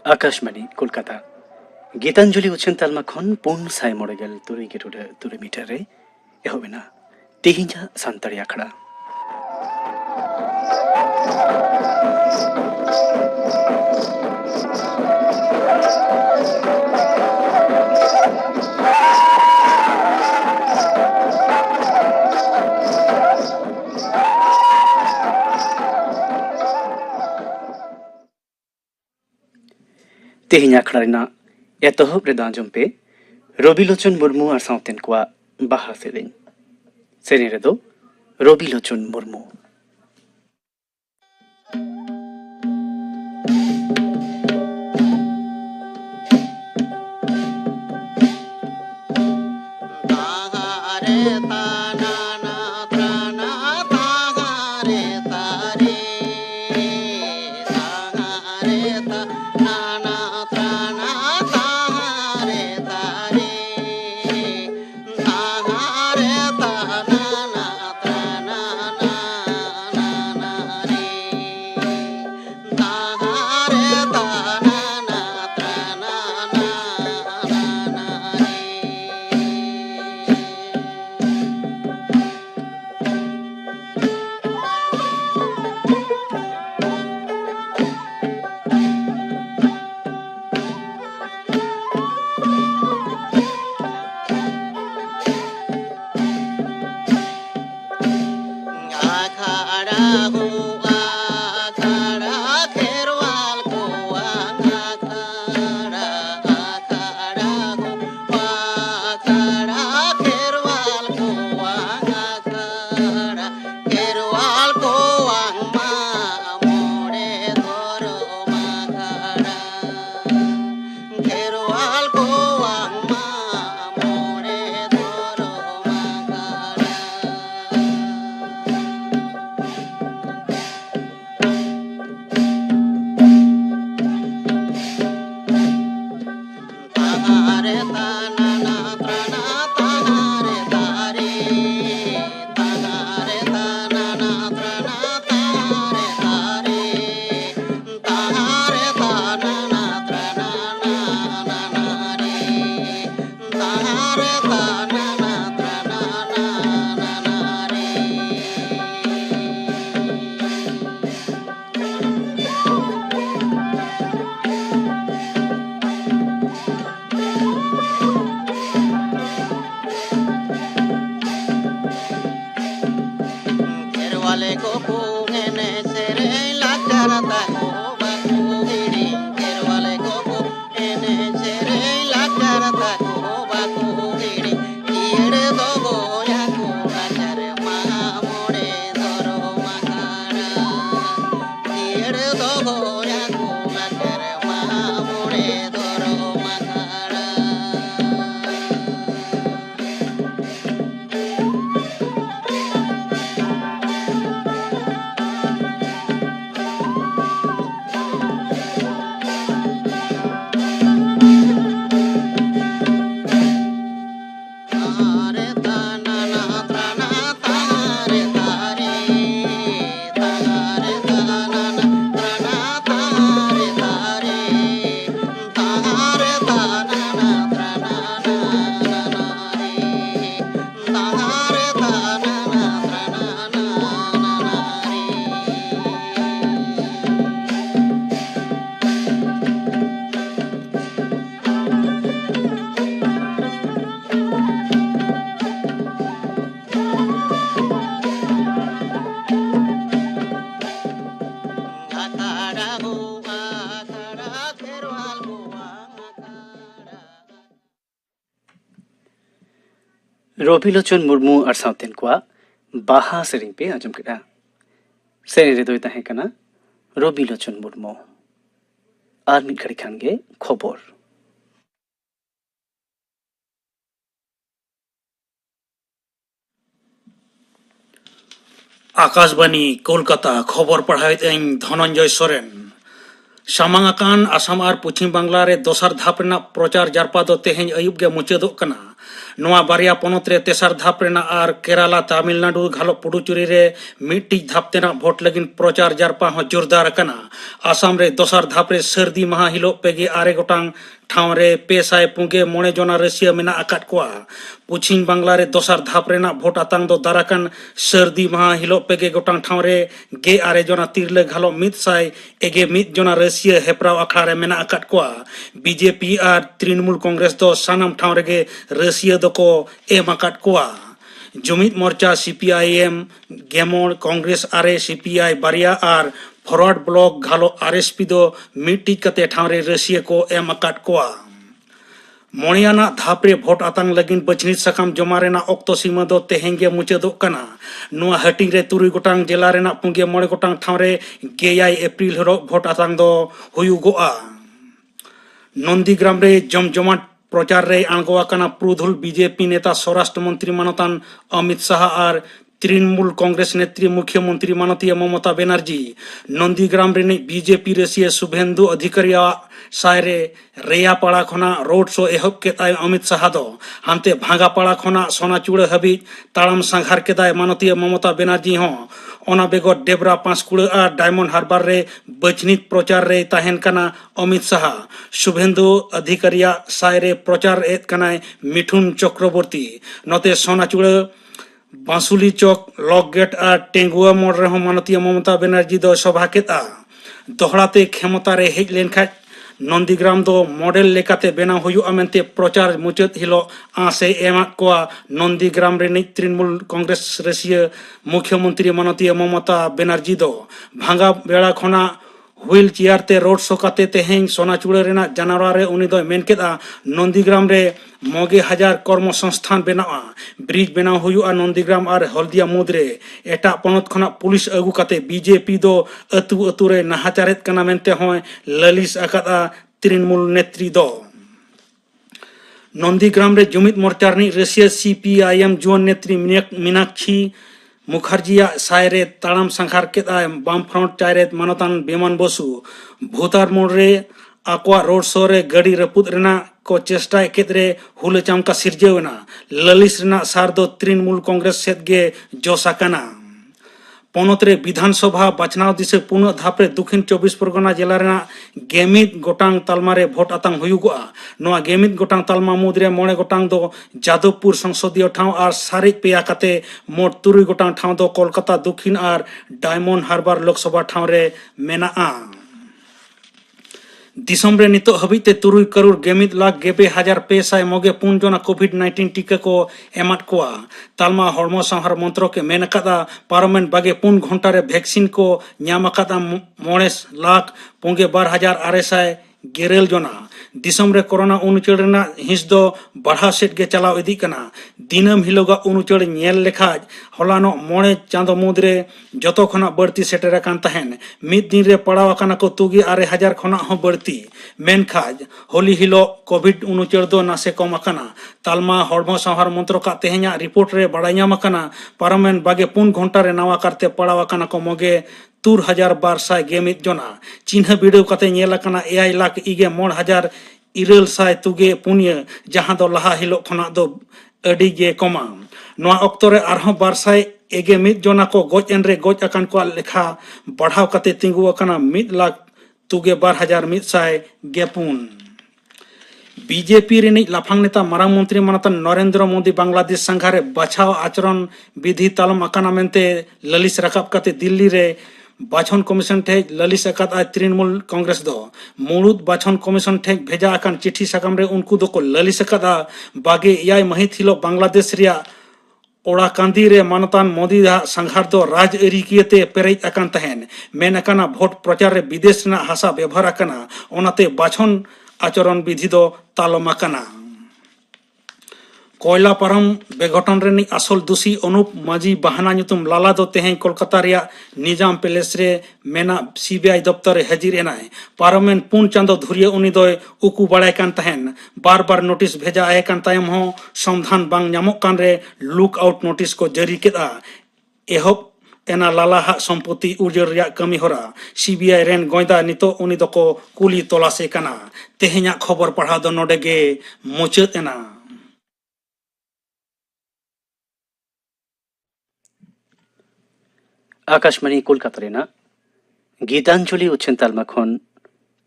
आकाशवाणी कोलकाता गीतांजलि उछन तालमा खन पुन साय मोड़गल तुरी के तुरी मीटर रे एहोबिना तिहिंजा सांतरी आखड़ा तिहिंजा आखड़ा रेना एतोहब रे दांजम पे रबिलोचन मुर्मू और साउतेन को बाहा सेरें रे दो रबिलोचन मुर्मू रबिलोचन मुर्मू और साउतेन को बाहा सेरिंग पे आजम केड़ा सेरे रे दोय ताहे कना रबिलोचन मुर्मू और मिट घड़ी खान गे खबर आकाशवाणी कोलकाता खबर पढ़ाई धनंजय सोरेन सामांगाकान आसाम और पश्चिम बांग्ला रे दोसर धाप प्रचार जारपा दो तेहें अयुब गे मुचादोग कना नोआ बारिया पोनोत रे तेसार धाप रेना आर केराला तमिलनाडु घालो पुडुचेरी रे मिट्टी धाप तेना भोट लगिन प्रचार जारपा हो जोरदार कना। आसाम रे दोसार धाप रे सर्दी महा हिलो पेगे आरे गोटांग ठाव रे 5पुगे जना रसिया मेना आकाट कोआ। पश्चिम बांग्ला रे दोसार धाप रेना भोट आतांग दो दाराकान सर्दी महा हिलो पेगे गोटांग ठाव रे 2 जना तिरले घालो 121 जना रसिया हेप्राव अखड़ा रे मेना आकाट कोआ। बीजेपी आर तृणमूल कांग्रेस दो सानाम ठाव रेगे रसिया दो एम आकाट कोआ। जुमित मोर्चा सीपीआईएम गेमोन कांग्रेस आरे सीपीआई बारिया आर फॉरवर्ड ब्लॉक घालो आरएसपी दो मिट्टी कते ठाव रे रसिया को एम आकाट कोआ। मोणियाना धाप रे भोट आतांग लगिन बचनित सकाम जमा रेना ऑक्तो सीमा दो तेहेंगे मुचादो कना। नुआ हटिंग रे 3 गोटांग जिला रेना 9 गोटांग ठाव रे 2 एप्रिल हिरो भोट आतांग दो हुयुगोआ। नंदीग्राम रे जमजमाट प्रचार रे आंगोआ कना प्रुधुल बीजेपी नेता स्वराष्ट्र मंत्री मानतान अमित शाह आर तृणमूल कांग्रेस नेत्री मुख्यमंत्री मानतीय ममता बनर्जी। नंदीग्राम रे बीजेपी रेसिया शुभेंदु अधिकारिया सायरे रेयापाड़ा खना रोड शो एहब केताय अमित शाह दो हांते भांगापाड़ा खना सोनाचूड़ा हबी ताड़ाम सांघार केताय मानतीय ममता बनर्जी हो। ओना बेगोर डेबरा 5 आर डायमंड हार्बर रे बचनित प्रचार रे ताहेन कना अमित शाह। शुभेंदु अधिकारिया सायरे प्रचार एत कनाय मिठुन चक्रवर्ती। नते सोनाचूड़ा बांसुली चौक लॉक गेट आर टेंगुआ मोड़ रहो मानतीय ममता बनर्जी दो सभा केता। दोहराते क्षमता रे हेज लेनखा नंदीग्राम दो मॉडल लेकाते बेना हुयुआ मेंते प्रचार मुचाद हिलो आसे एमा कोआ। नंदीग्राम रे तृणमूल कांग्रेस रेसिया मुख्यमंत्री मानतीय ममता बनर्जी दो भांगा बेड़ा खना व्हील चेयर ते रोड शो काते तेहें सोनाचूड़ा रेना जानवरा रे उनी दो मेन केदा नंदीग्राम रे 9,000 कर्म संस्थान बेनाआ। ब्रिज बेना हुयुआ नंदीग्राम आर हल्दिया मुद्रे एटा पनत खना पुलिस अगु काते बीजेपी दो अतु अतु रे नाहाचारेत कना मेनते होय ललिस अकादा तृणमूल नेत्री दो। नंदीग्राम रे जुमित मोर्चा री रसिया सीपीआईएम जुवन नेत्री मीनाक्षी मुखर्जिया सायरे ताड़ाम संखार केदाय बाम फ्रंट चायरे मानतान बेमान बसु भूतार मोड़ रे आकवा रोड शो रे गड़ी रपुद रेना को चेष्टा केतरे हुल चामका सिरजेवना। ललिस रेना सार दो तृणमूल कांग्रेस सेदगे जोसाकाना। पोनोत रे विधानसभा बाचनाव दिसे पुनः धापरे दक्षिण 24 परगना जिला रेना गेमित गोटांग तालमा रे भोट आतांग हुयुगोआ। नोआ गेमित गोटांग तालमा मुद्रे 9 गोटांग दो जादवपुर संसदीय ठाव आर सारिक पेया काते मोट 3 गोटांग ठाव दो कोलकाता दक्षिण आर डायमंड हार्बर लोकसभा ठाव रे मेनाआ। दिसम रे नितो हबिते 3 करोड़ 9,90,594 जना कोविड-19 टीका को एमाट कोआ। तालमा हड़मो संहार मंत्रो के मेन कदा पार्लामेंट 24 घंटा रे वैक्सीन को न्याम कदा 9,12,600 जना। दिसम रे कोरोना उनुचड़ रेना हिंस दो बढ़ा सेट गे चलाव इदी कना। दिनम हिलोगा उनुचड़ नेल लेखाज हलानो 9 चांदो मुद्रे जतो खना बढ़ती सेटेर कान तहेन। मिद दिन रे पड़ाव काना को 2,6,000 खना हो बढ़ती मेन खाज होली हिलो कोविड उनुचड़ दो नासे कम अकना। तालमा हड़मो संहार मंत्रो का तेहेኛ रिपोर्ट रे बड़ाई ᱧᱟᱢ अकना पार्लामेंट 24 घंटा रे नवा करते पड़ाव अकना को मोगे 3,200 जना। चिन्ह वीडियो कते नेल अकना 9,11,900 जहां दो लहा हिलो खना दो अडी गे कमा। नोआ ऑक्टो रे आरहो 221 जना को गोज एन रे गोज अकन को लेखा बढ़ाव कते तिंगु अकना 1,22,100 बीजेपी रे लाफांग नेता मारांग मंत्री मानता नरेंद्र मोदी बांग्लादेश संघारे बचाव आचरण विधि तालम अकाना मेंते ललिस रकाब कते दिल्ली रे बाछन कमिशन ठे ललिस अकाद तृणमूल कांग्रेस दो मुड़ुद बाछन कमिशन ठे भेजा अकान चिट्ठी साकाम रे उनको दो को ललिस अकादा 22 महित हिलो बांग्लादेश रिया ओड़ा कांदी रे मानतान मोदी संघार दो राज अरिकियते पेरेज अकान तहेन मेन अकाना भोट प्रचार रे विदेश ना हासा व्यवहार अकाना ओनाते बाछन आचरण विधि दो तालम अकाना। कोयला परम बेघटन रे असल दोषी अनूप माझी बहाना ᱧᱩᱛᱩᱢ लाला दो तेहें कोलकाता रिया निजाम पैलेस रे मेना सीबीआई दफ्तर हाजिर एनाय। पार्लामेंट 4 चांदो धुरिया उनी दो उकू बड़ाय कान तहेन बार बार नोटिस भेजा आए कान तायम हो समाधान बांग ᱧᱟᱢᱚᱜ कान रे लुक आउट नोटिस को जारी केदा। एहब एना लाला हा संपत्ति उजर रिया कमी होरा सीबीआई रेन गोयदा नितो उनी दो को कुली तलाशे काना। तेहेኛ खबर पढ़ा दो नोडे गे मुचाद एना। आकाशवाणी कोलकाता रेना गीतांजलि उछन तालमा खन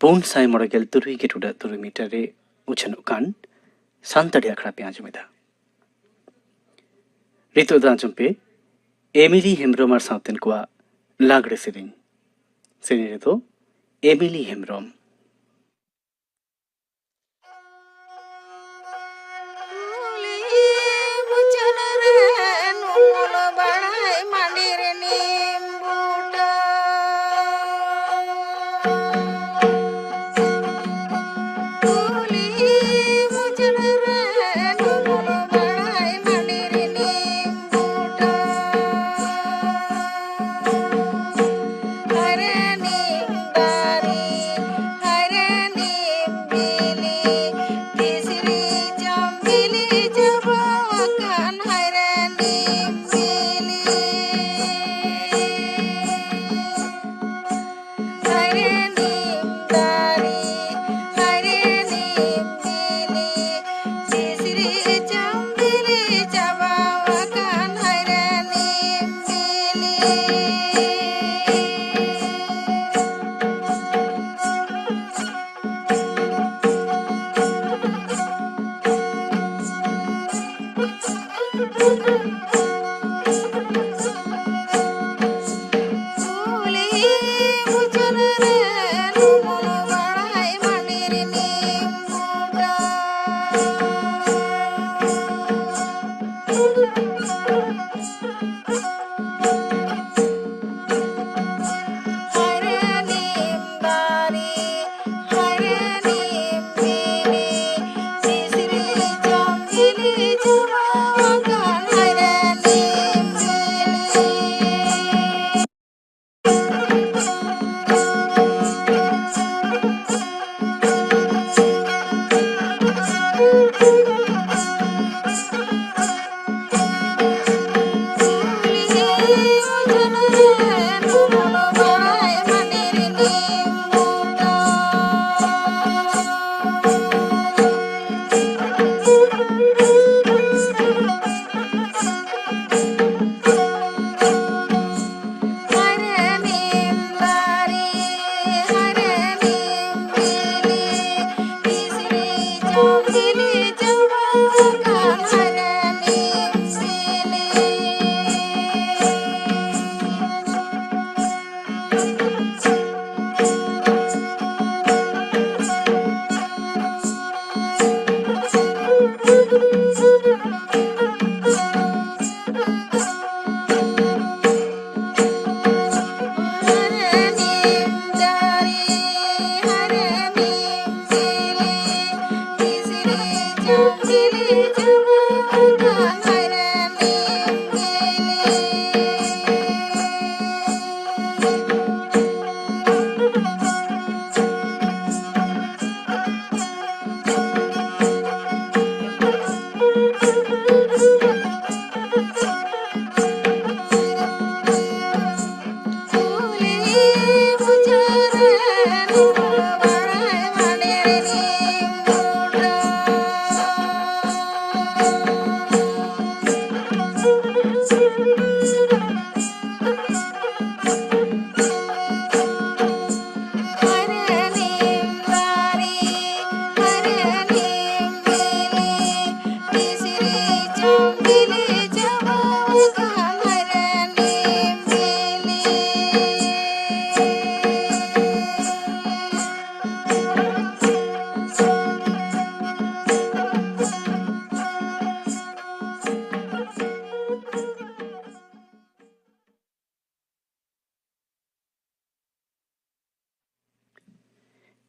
493 के टुडा 3 मीटर रे उछन उकान शांतड़ी आखड़ा पे आजमेदा रितो दांजम पे एमिली हेम्ब्रोम और साउथन को लागड़े सेरिंग सेरिंग तो एमिली हेम्ब्रोम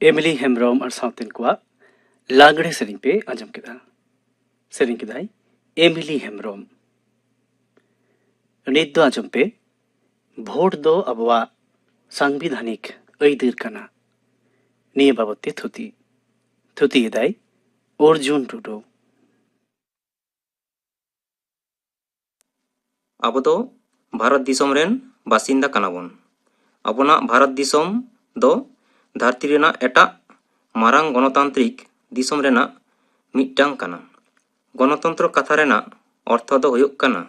एमिली हेम्ब्रोम और साउथन को लागड़े सेरिंग पे आजम केदा सेरिंग केदाई एमिली हेम्ब्रोम नित दो आजम पे भोट दो अबवा सांविधानिक ऐदिर कना निये बाबते थुती थुती एदाई अर्जुन टुडू अब तो भारत दिसम रेन बासिंदा कनाबन अपना भारत दिसम दो धरती रेना एटा मारांग गणतांत्रिक दिसम रेना मिट्टांग कना गणतंत्र कथा रेना अर्थ दो हुयुग कना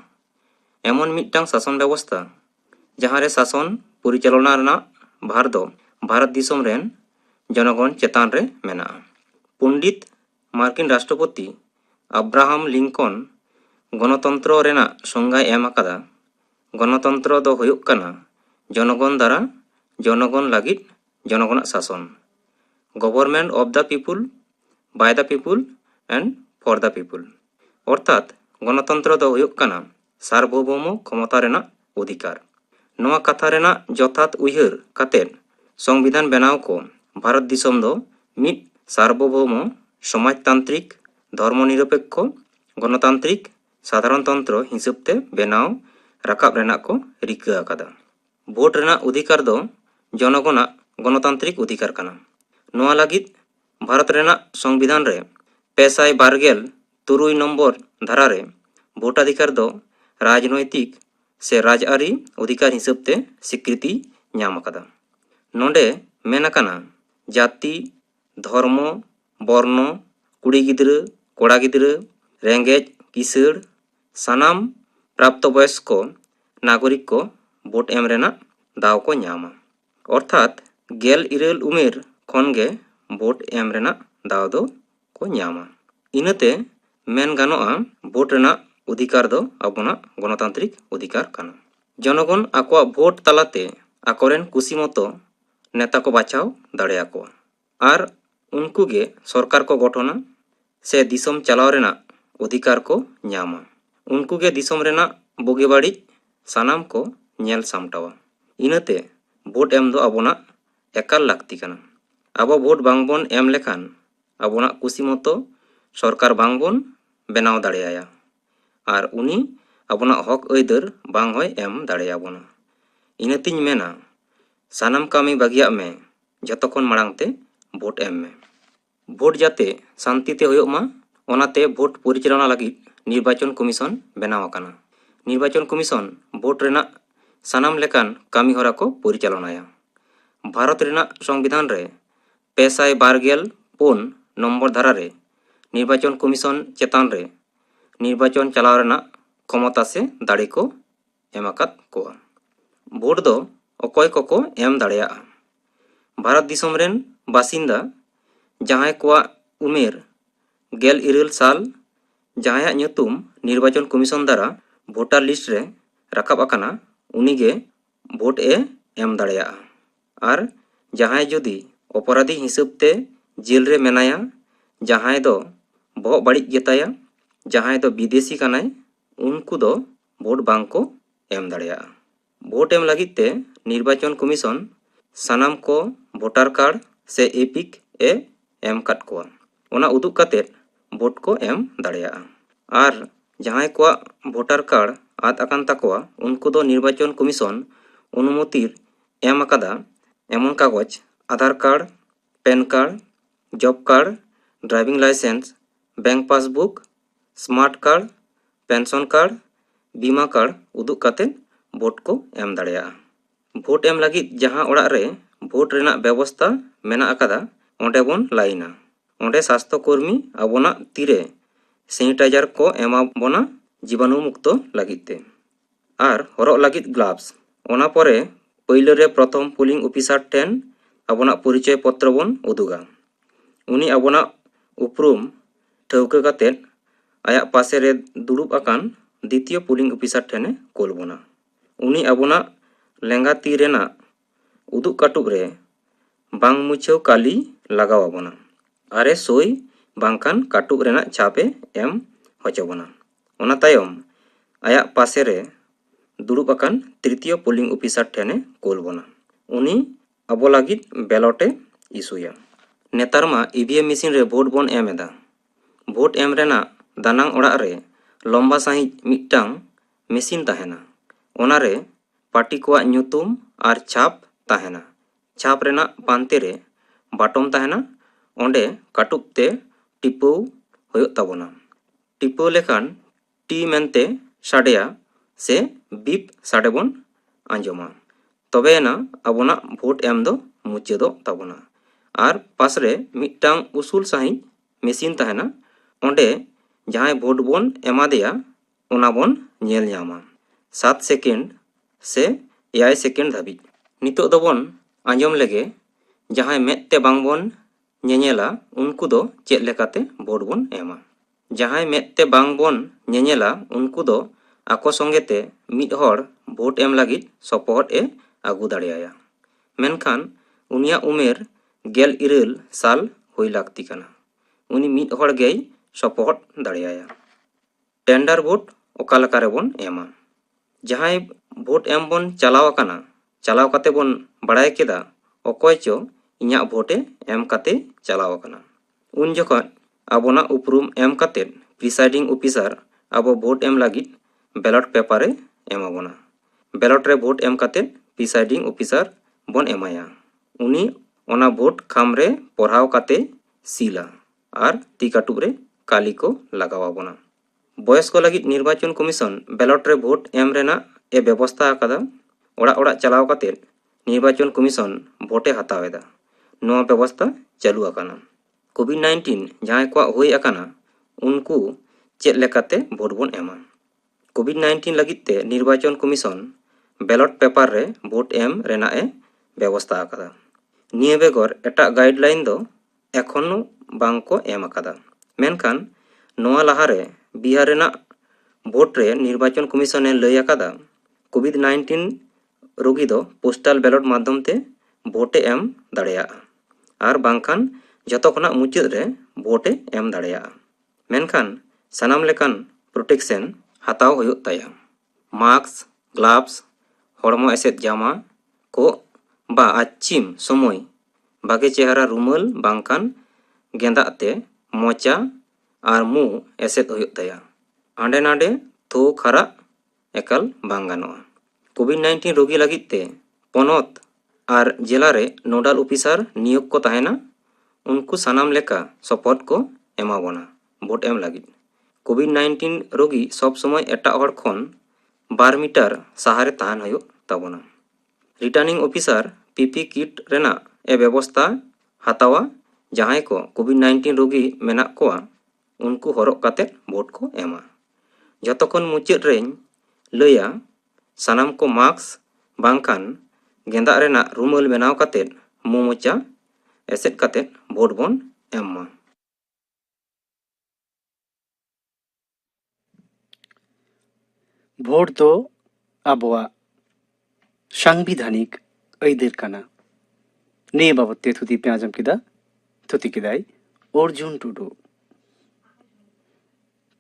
एमन मिट्टांग शासन व्यवस्था ᱡᱟᱦᱟᱸ ᱨᱮ ᱥᱟᱥᱚᱱ ᱯᱚᱨᱤᱪᱟᱞᱚᱱᱟ ᱨᱮᱱᱟᱜ ᱵᱷᱟᱨ ᱫᱚ ᱵᱷᱟᱨᱚᱛ ᱫᱤᱥᱚᱢ ᱨᱮᱱ ᱡᱚᱱᱚᱜᱚᱱ ᱪᱮᱛᱟᱱ ᱨᱮ ᱢᱮᱱᱟᱜᱼᱟ। ᱯᱚᱱᱰᱤᱛ ᱢᱟᱨকিᱱ ᱨᱟᱥᱴᱨᱚᱯᱚᱛᱤ ᱟᱵᱨᱟᱦᱟᱢ ᱞᱤᱝᱠᱚᱱ ᱜᱚᱱᱚᱛᱚᱱᱛᱨᱚ ᱨᱮᱱᱟᱜ ᱥᱚᱝজ্ঞায় ᱮᱢ ᱟᱠᱟᱫᱟ। ᱜᱚᱱᱚᱛᱚᱱᱛᱨᱚ ᱫᱚ ᱦᱩᱭᱩᱜ ᱠᱟᱱᱟ ᱡᱚᱱᱚᱜᱚᱱ দ্বাᱨᱟ ᱡᱚᱱᱚᱜᱚᱱ ᱞᱟᱹᱜᱤᱫ ᱡᱚᱱᱚᱜᱚᱱᱟᱜ ᱥᱟᱥᱚᱱ। Government of the people by the people and for the people. অর্থাৎ গণতন্ত্র ᱫᱚ ᱦᱩᱭᱩᱜ ᱠᱟᱱᱟ ᱥᱟᱨᱵᱚᱵᱷৌᱢᱚ ᱠᱷᱚᱢᱚᱛᱟ ᱨᱮᱱᱟᱜ ᱚᱫᱷᱤᱠᱟর। ᱱᱚᱣᱟ ᱠᱟᱛᱷᱟ ᱨᱮᱱᱟᱜ ᱡᱚᱛᱷᱟᱛ ᱩᱭᱦᱟᱹᱨ ᱠᱟᱛᱮᱫ ᱥᱚᱝᱵᱤᱫᱷᱟᱱ ᱵᱮᱱᱟᱣ ᱠᱚ ᱵᱷᱟᱨᱚᱛ ᱫᱤᱥᱚᱢ ᱫᱚ ᱢᱤᱫ ᱥᱟᱨᱵᱚᱵᱷৌᱢᱚ ᱥᱚᱢᱟᱡᱽᱛᱟন্ত্রিক ᱫᱷᱚᱨᱢᱚᱱᱤᱨᱚᱯᱮᱠᱠᱷᱚ ᱜᱚণতান্ত্রিক ᱥᱟᱫᱷᱟᱨᱚᱱᱛᱚᱱᱛᱨᱚ ᱦᱤᱥᱟᱹᱵ ᱛᱮ ᱵᱮᱱᱟᱣ ᱨᱟᱠᱟᱵ ᱨᱮᱱᱟᱜ ᱠᱚ ᱨᱤᱠᱟᱹ ᱟᱠᱟᱫᱟ। ᱵᱷᱳᱴ ᱨᱮᱱᱟᱜ ᱚᱫᱷᱤᱠᱟর ᱫᱚ ᱡᱚᱱᱚᱜᱚᱱᱟᱜ ᱜᱚণতান্ত্রিক অধিকার ᱠᱟᱱᱟ। ᱱᱚᱣᱟ ᱞᱟᱹᱜᱤᱫ ᱵᱷᱟᱨᱚᱛ ᱨᱮᱱᱟᱜ ᱥᱚᱝᱵᱤᱫᱷᱟᱱ ᱨᱮ 526 নম্বর ধারা রে ভোটাধিকার ᱫᱚ ᱨᱟᱡᱽᱱᱳᱭᱛᱤᱠ ᱥᱮ ᱨᱟᱡᱽᱟᱹᱨᱤ অধিকার হিসেব তে স্বীকৃতি ᱧᱟᱢ ᱟᱠᱟᱫᱟ। ᱱᱚᱰᱮ ᱢᱮᱱ ᱟᱠᱟᱱᱟ ᱡᱟᱹᱛᱤ ᱫᱷᱚᱨᱢᱚ ᱵᱚᱨᱱᱚ ᱠᱩᱲᱤ ᱜᱤᱫᱽᱨᱟᱹ ᱠᱚᱲᱟ ᱜᱤᱫᱽᱨᱟᱹ ᱨᱮᱸᱜᱮᱡ ᱠᱤᱥᱟᱹᱲ ᱥᱟᱱᱟᱢ ᱯᱨᱟপ্ত বয়স্ক নাগরিক ᱠᱚ ভোট ᱮᱢ ᱨᱮᱱᱟᱜ ᱫᱟᱣ ᱠᱚ ᱧᱟᱢᱟ। ᱚᱨᱛᱷᱟᱛ 17 ᱩᱢᱮᱨ ᱠᱷᱚᱱ ᱜᱮ ভোট ᱮᱢ ᱨᱮᱱᱟᱜ ᱫᱟᱣ ᱫᱚ ᱠᱚ ᱧᱟᱢᱟ। ᱤᱱᱟᱹᱛᱮ ᱢᱮᱱ ᱜᱟᱱᱚᱜᱼᱟ ভোট ᱨᱮᱱᱟᱜ অধিকার ᱫᱚ ᱟᱵᱚᱱᱟᱜ গণতান্ত্রিক অধিকার ᱠᱟᱱᱟ। জনগণ ᱟᱠᱚᱣᱟᱜ ভোট ᱛᱟᱞᱟᱛᱮ ᱟᱠᱚᱨᱮᱱ ᱠᱩᱥᱤ ᱢᱚᱛᱚ ᱱᱮᱛᱟ ᱠᱚ ᱵᱟᱪᱷᱟᱣ ᱫᱟᱲᱮᱭᱟᱠᱚᱣᱟ ᱟᱨ ᱩᱱᱠᱩ ᱜᱮ ᱥᱚᱨᱠᱟর ᱠᱚ ᱜᱚᱴᱷᱚᱱᱟ ᱥᱮ ᱫᱤᱥᱚᱢ ᱪᱟᱞᱟᱣ ᱨᱮᱱᱟᱜ অধিকার ᱠᱚ ᱧᱟᱢᱟ। ᱩᱱᱠᱩ ᱜᱮ ᱫᱤᱥᱚᱢ ᱨᱮᱱᱟᱜ ᱵᱩᱜᱤ ᱵᱟᱹᱲᱤᱡ ᱥᱟᱱᱟᱢ ᱠᱚ ᱧᱮᱞ ᱥᱟᱢᱴᱟᱣᱟ। ᱤᱱᱟᱹᱛᱮ ভোট ᱮᱢ ᱫᱚ ᱟᱵᱚᱱᱟᱜ ᱮᱠᱟᱞ ᱞᱟᱹᱠᱛᱤ ᱠᱟᱱᱟ। ᱟᱵᱚ ভোট ᱵᱟᱝᱵᱚᱱ ᱮᱢ ᱞᱮᱠᱷᱟᱱ ᱟᱵᱚᱱᱟᱜ ᱠᱩᱥᱤ ᱢᱚᱛᱚ ᱥᱚᱨᱠᱟর ᱵᱟᱝᱵᱚᱱ ᱵᱮᱱᱟᱣ ᱫᱟᱲᱮᱭᱟᱭᱟ ᱟᱨ ᱩᱱᱤ ᱟᱵᱚᱱᱟᱜ ᱦᱚᱠ ᱟᱹᱭᱫᱟᱹᱨ ᱵᱟᱝ ᱦᱚᱭ ᱮᱢ ᱫᱟᱲᱮᱭᱟᱵᱚᱱᱟ। ᱤᱱᱟᱹᱛᱤᱧ ᱢᱮᱱᱟ ᱥᱟᱱᱟᱢ ᱠᱟᱹᱢᱤ ᱵᱟᱹᱜᱤᱭᱟᱜ ᱢᱮ ᱡᱷᱚᱛᱚ ᱠᱷᱚᱱ ᱢᱟᱲᱟᱝ ᱛᱮ ভোট ᱮᱢ ᱢᱮ। ভোট যাতে শান্তিতে ᱦᱩᱭᱩᱜ ᱢᱟ ᱚᱱᱟᱛᱮ ভোট পরিচালনা ᱞᱟᱹᱜᱤᱫ নির্বাচন কমিশন ᱵᱮᱱᱟᱣ ᱟᱠᱟᱱᱟ। নির্বাচন কমিশন ভোট রেনাᱜ ᱥᱟᱱᱟᱢ ᱞᱮᱠᱟᱱ ᱠᱟᱹᱢᱤ ᱦᱚᱨᱟ ᱠᱚ ᱯᱚরিচালনাᱭᱟ। ᱵᱷᱟᱨᱚᱛ ᱨᱮᱱᱟᱜ ᱥᱚᱝᱵᱤᱫᱷᱟᱱ ᱨᱮ 524 নম্বর ধারা রে নির্বাচন কমিশন ᱪᱮᱛᱟᱱ ᱨᱮ নির্বাচন চালাও রেনাᱜ ক্ষমতা ᱥᱮ ᱫᱟᱲᱮ ᱠᱚ ᱮᱢ ᱟᱠᱟᱫ ᱠᱚᱣᱟ। ভোট ᱫᱚ ᱚᱠᱚᱭ ᱠᱚᱠᱚ ᱮᱢ ᱫᱟᱲᱮᱭᱟᱜᱼᱟ। ᱵᱷᱟᱨᱚᱛ ᱫᱤᱥᱚᱢ ᱨᱮᱱ ᱵᱟᱥᱤᱱᱫᱟ ᱡᱟᱦᱟᱸᱭ ᱠᱚᱣᱟᱜ ᱩᱢᱮᱨ 17 ᱥᱟᱞ ᱡᱟᱦᱟᱸᱭᱟᱜ ᱧᱩᱛᱩᱢ নির্বাচন কমিশন দ্বারা ভোটার লিস্ট রে রাকাব আকানা উনিগে ভোট এ এম দাড়েয়াᱜᱼᱟ। আর ᱡᱟᱦᱟᱸᱭ ᱡᱩᱫᱤ অপরাধী হিসেব তে জেল রে মেনায়া ᱡᱟᱦᱟᱸᱭ ᱫᱚ ᱵᱚᱦᱚᱜ ᱵᱟᱹᱲᱤᱡ ᱜᱮᱛᱟᱭᱟ ᱡᱟᱦᱟᱸᱭ ᱫᱚ ᱵᱤᱫᱮᱥᱤ ᱠᱟᱱᱟᱭ ᱩᱱᱠᱩ ᱫᱚ ভোট ᱵᱟᱝ ᱠᱚ ᱮᱢ ᱫᱟᱲᱮᱭᱟᱜᱼᱟ। ভোট ᱮᱢ ᱞᱟᱹᱜᱤᱫ ᱛᱮ নির্বাচন কমিশন ᱥᱟᱱᱟᱢ ᱠᱚ ভোটার কার্ড ᱥᱮ এপিক এ এম ᱠᱟᱫ ᱠᱚᱣᱟ। ᱚᱱᱟ ᱩᱫᱩᱜ ᱠᱟᱛᱮᱫ ভোট ᱠᱚ ᱮᱢ ᱫᱟᱲᱮᱭᱟᱜᱼᱟ। ᱟᱨ ᱡᱟᱦᱟᱸᱭ ᱠᱚᱣᱟᱜ ভোটার কার্ড ᱟᱫ ᱟᱠᱟᱱ ᱛᱟᱠᱚᱣᱟ ᱩᱱᱠᱩ ᱫᱚ নির্বাচন কমিশন অনুমতির এম আকাদা এমন কাগজ Aadhaar card PAN card job card driving licence bank passbook smart card pension card বিমা কার্ড উদুᱜ ᱠᱟᱛᱮᱫ ভোট ᱠᱚ ᱮᱢ ᱫᱟᱲᱮᱭᱟᱜᱼᱟ। ভোট ᱮᱢ ᱞᱟᱹᱜᱤᱫ ᱡᱟᱦᱟᱸ ᱚᱲᱟᱜ ᱨᱮ ভোট ᱨᱮᱱᱟᱜ ᱵᱮᱵᱚᱥᱛᱟ ᱢᱮᱱᱟᱜ ᱟᱠᱟᱫᱟ ᱚᱸᱰᱮ ᱵᱚᱱ ᱞᱟᱭᱤᱱᱟ। ᱚᱸᱰᱮ ᱥᱟᱥᱛᱷᱚ ᱠᱚᱨᱢী ᱟᱵᱚᱱᱟᱜ ᱛᱤᱨᱮ ᱥᱮনিᱴᱟইজার ᱠᱚ ᱮᱢᱟ ᱵᱚᱱᱟ জীবাণু মুক্ত ᱞᱟᱹᱜᱤᱫ তে। আর হরᱚᱜ ᱞᱟᱹᱜᱤᱫ গ্লাভস। ᱚᱱᱟ ᱯᱚᱨᱮ ᱯᱳᱭᱞᱳ ᱨᱮ ᱯᱨᱚᱛᱷᱚᱢ ᱯᱳলিং ᱚᱯᱷᱤᱥᱟᱨ ᱴᱷᱮᱱ ᱟᱵᱚᱱᱟᱜ ᱯᱚᱨᱤᱪᱚᱭ ᱯᱚᱛᱨᱚ ᱵᱚᱱ ᱩᱫᱩᱜᱟ। ᱩᱱᱤ ᱟᱵᱚᱱᱟᱜ ᱩᱯᱨᱩᱢ ᱴᱷᱟᱹᱣᱠᱟᱹ ᱠᱟᱛᱮᱫ ᱟᱭᱟᱜ ᱯᱟᱥᱮ ᱨᱮ ᱫᱩᱲᱩᱵ ᱟᱠᱟᱱ ᱫᱤᱛᱤᱭᱚ ᱯᱳলিং ᱚᱯᱷᱤᱥᱟর ᱴᱷᱮᱱᱮ ᱠᱳᱞ ᱵᱚᱱᱟ। ᱩᱱᱤ ᱟᱵᱚᱱᱟᱜ ᱞᱮᱸᱜᱟ ᱛᱤ ᱨᱮᱱᱟᱜ ᱩᱫᱩᱜ ᱠᱟᱹᱴᱩᱵ ᱨᱮ ᱵᱟᱝ ᱢᱩᱪᱷᱟᱹᱣ ᱠᱟᱹᱞᱤ ᱞᱟᱜᱟᱣ ᱟᱵᱚᱱᱟ। ᱟᱨᱮ ᱥᱳᱭ ᱵᱟᱝᱠᱷᱟᱱ ᱠᱟᱹᱴᱩᱵ ᱨᱮᱱᱟᱜ ᱪᱷᱟᱯᱮ ᱮᱢ ᱦᱚᱪᱚ ᱵᱚᱱᱟ। ᱚᱱᱟ ᱛᱟᱭᱚᱢ ᱟᱭᱟᱜ ᱯᱟᱥᱮ ᱨᱮ ᱫᱩᱲᱩᱵ ᱟᱠᱟᱱ ᱛᱨᱤᱛᱤᱭᱚ ᱯᱳলিং ᱚᱯᱷᱤᱥᱟর ᱴᱷᱮᱱᱮ ᱠᱳᱞ ᱵᱚᱱᱟ। ᱩᱱᱤ ᱟᱵᱚ ᱞᱟᱹᱜᱤᱫ ᱵᱮᱞᱚᱴᱮ ᱤᱥᱩᱭᱟ। ᱱᱮᱛᱟᱨ ᱢᱟ ᱤভিএম মেশিন ᱨᱮ ভোট ᱵᱚᱱ ᱮᱢ ᱮᱫᱟ। ভোট ᱮᱢ ᱨᱮᱱᱟᱜ ᱫᱟᱱᱟᱝ ᱚᱲᱟᱜ ᱨᱮ লম্বা ᱥᱟᱺᱦᱤᱡ ᱢᱤᱫᱴᱟᱝ মেশিন ᱛᱟᱦᱮᱱᱟ। ᱚᱱᱟᱨᱮ ᱯᱟর্টি ᱠᱚᱣᱟᱜ ᱧᱩᱛᱩᱢ ᱟᱨ ᱪᱷᱟᱯ ᱛᱟᱦᱮᱱᱟ। ᱪᱷᱟᱯ ᱨᱮᱱᱟᱜ ᱯᱟᱱᱛᱮ ᱨᱮ ᱵᱟᱴᱚᱢ ᱛᱟᱦᱮᱱᱟ। ᱚᱸᱰᱮ ᱠᱟᱹᱴᱩᱵ ᱛᱮ ᱴᱤᱯᱟᱹᱣ ᱦᱩᱭᱩᱜ ᱛᱟᱵᱚᱱᱟ। ᱴᱤᱯᱟᱹᱣ ᱞᱮᱠᱷᱟᱱ ᱴᱤ ᱢᱮᱱᱛᱮ ᱥᱟᱰᱮᱭᱟ ᱥᱮ ᱵᱤᱯ ᱥᱟᱰᱮ ᱵᱚᱱ ᱟᱸᱡᱚᱢᱟ। ᱛᱚᱵᱮᱭᱮᱱᱟ ᱟᱵᱚᱱᱟᱜ ভোট ᱮᱢ ᱫᱚ ᱢᱩᱪᱟᱹᱫᱚᱜ ᱛᱟᱵᱚᱱᱟ। ᱟᱨ ᱯᱟᱥᱨᱮ ᱢᱤᱫᱴᱟᱝ ᱩᱥᱩᱞ ᱥᱟᱺᱦᱤᱡ মেশিন ᱛᱟᱦᱮᱱᱟ। ᱚᱸᱰে ᱡᱟᱦᱟᱸᱭ ᱵᱷᱳᱴ ᱵᱚᱱ ᱮᱢᱟᱫᱮᱭᱟ ᱚᱱᱟ ᱵᱚᱱ ᱧᱮᱞ ᱧᱟᱢᱟ। 7 সেকেন্ড ᱥᱮ एयाय सेकेंड धाबिज नितो दोबन आंजम लेगे जहां मेदते बांगबन ñeñela उनको दो चेक लेकाते भोट बन एमा जहां मेदते बांगबन ñeñela उनको दो आको संगेते मिद हर भोट एम लागिद सपोहट ए आगु दाड़ेया मेनखान उनिया उमेर गेल इरल साल हुई लागती कना उनी मिद हर गेई सपोहट दाड़ेया टेंडर भोट ओकालकारे बन एमा जहां भोट एम बन चलाव कना चलाव काते बन बड़ाय केदा अकय चो इᱧᱟ भोटे एम काते चलाव कना उन जखन आबोना उपरूम एम काते प्रिसाइडिंग ऑफिसर आबो भोट एम लागिद बैलेट पेपर एमाबोना बैलेट रे भोट एम काते प्रिसाइडिंग ऑफिसर बन एमाया उनी ओना भोट खामरे पढ़ाव काते सीला आर ती काटुब रे काली को लगावा बोना बयस को लगिद निर्वाचन कमिशन बैलेट रे भोट एम रेना ए व्यवस्था आकादा ओड़ा ओड़ा चलाव काते निर्वाचन कमिशन भोटे हतावेदा नोआ व्यवस्था चालू आकाना कोविड-19 जहां को हुई आकाना उनको चेक लेकाते भोट बन एमा कोविड-19 लगिते निर्वाचन कमिशन बैलेट पेपर रे भोट एम रेना ए व्यवस्था आकादा निये बेगर एटा गाइडलाइन दो एखोनो बांको एम आकादा मेनखान नोआ लाहारे बिहार रेना भोट रे निर्वाचन कमिशन ए लय आकादा कोविड-19 रोगी दो पोस्टल बैलेट माध्यम ते भोटे एम दाड़ेया आर बांखान जतो खना मुचाद रे भोटे एम दाड़ेया मेनखान सनाम लेकान प्रोटेक्शन हताव होयो ताया मास्क ग्लव्स हड़मो एसेद जामा को बा आचिम समय बागे चेहरा रुमाल बांखान गेंदाते मोचा आर मु एसेद होयो ताया आंडे नाडे थो खरा एकाल बांग गानोआ कोविड-19 रोगी लगिते पनत आर जिला रे नोडल ऑफिसर नियोग को तहना उनको सनाम लेका सपोर्ट को एमाबोना भोट एम लागिद कोविड-19 रोगी सब समय एटा हर खन 2 मीटर सहारे तहन होयो ताबोना रिटर्निंग ऑफिसर पीपी किट रेना ए व्यवस्था हतावा जहां को कोविड-19 रोगी मेना कोआ उनको हरक काते भोट को एमा जतखन मुचाद रेन लया सनाम को मास्क बांखान गेंदा रेना रुमाल बनाव काते मोमोचा एसेट काते भोट बन एम्मा भोट दो आबोआ सांविधानिक अइदेर काना ने बाबते थुती पे आजम किदा थुती किदाई अर्जुन टुडू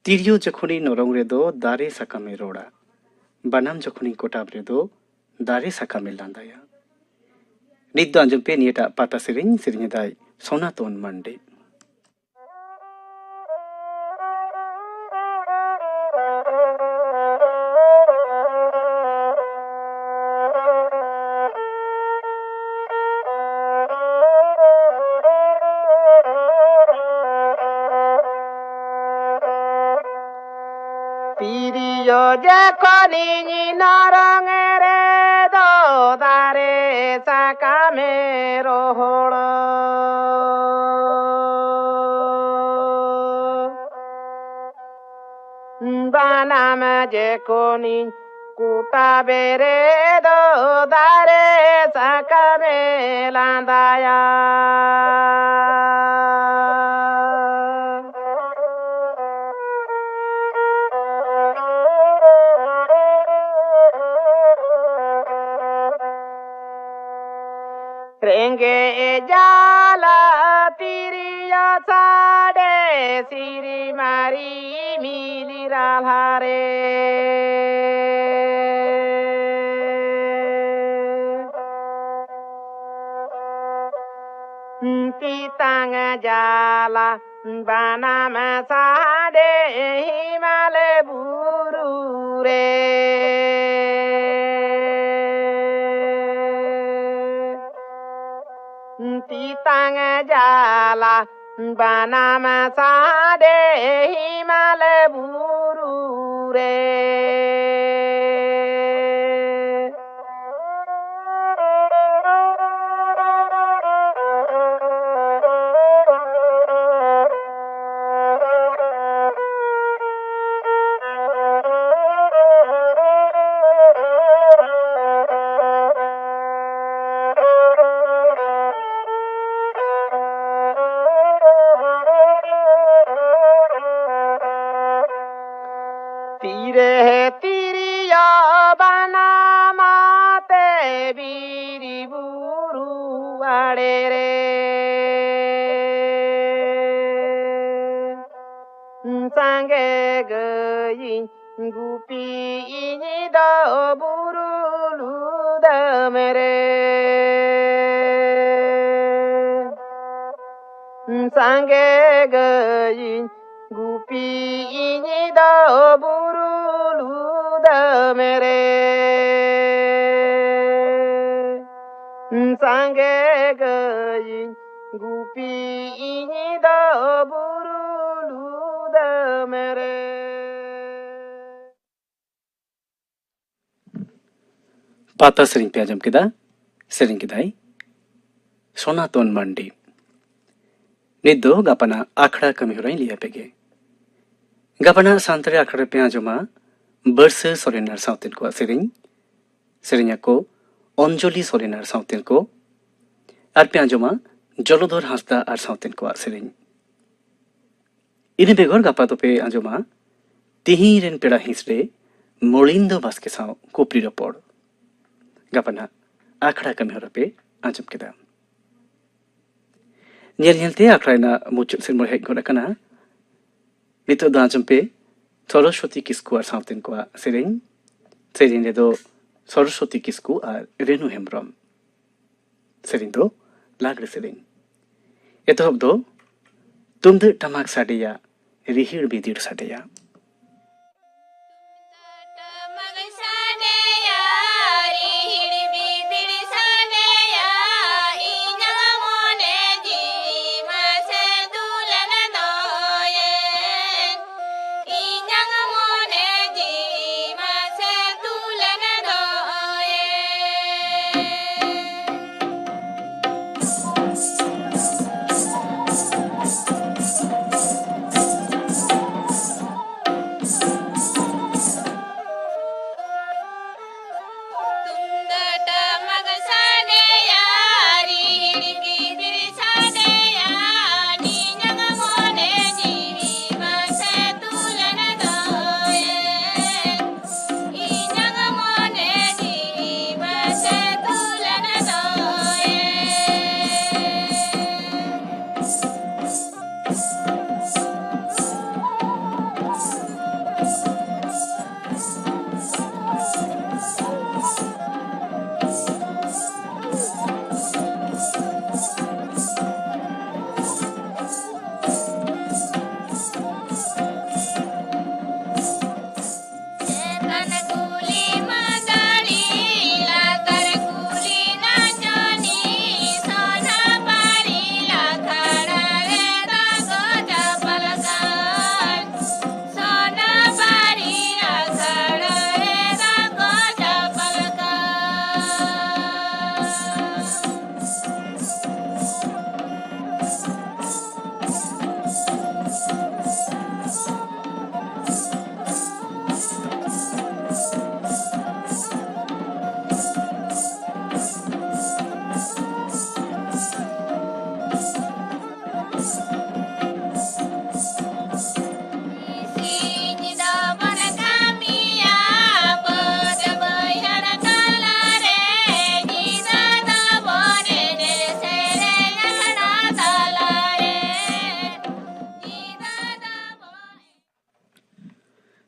तिरियो जखनी नरंग रे दो दारे साकामे रोड़ा बानाम जखनी कोटाब रे दो दारे साकामे लांदाया नित दो आजम पे नियटा पाता सेरिंग दाई Sanatan Mande Pirio je koni narang re do dare sakame roholo banam je koni kuta bere do dare sakame landaya Renge jala tiriya sade siri mari milira hare Titang jala banam sade himale buru re Titang jala banam sade himale buru re sange gayi gupi ini da burulu da mere sange gayi gupi ini da burulu da mere sange gayi gupi ini da burulu da mere पाता सेरिंग पे आजम केदा सेरिंग केदाई सोनातन मंडी निदो गपना आखड़ा कमी हो रही लिया Paige गपना सांतरे आखड़ा पे आजमा बर्स सोरेनार साउतेन को सेरिंग को अंजलि सोरेनार साउतेन को आर पे आजमा जलधर हांसदा आर साउतेन को सेरिंग इने बेगर गपा तो पे आजमा तिहिरेन पेड़ा हिंसरे मोलिंदो बास्के साउ कोपरी रपोड़ गपना आखड़ा कमी हो पे आजम केदा ñelते आखड़ा मुचुक से मोहे गोना नितो द आजम पे सरस्वती किस्कू आर साउतेन को सेरिंग रे दो सरस्वती किस्कू आर रेणु हेम्ब्रम सेरिंग दो लागरे सेरिंग एतहब दो तुमदे टमाक साडिया रिहिड़ बिदिड़ साडिया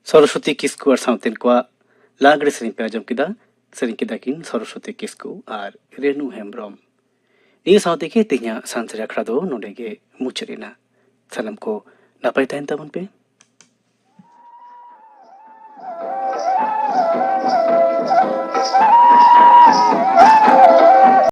सरस्वती किस्कू और साउतेन को लागरे सेरिंग पे आजम केदा किन सरस्वती किस्कू और रेणु हेम्ब्रम नी साउते के तिया सांसरे अखड़ा दो नोडेगे मुचरेना सनम को नापाई ताइन तबन पे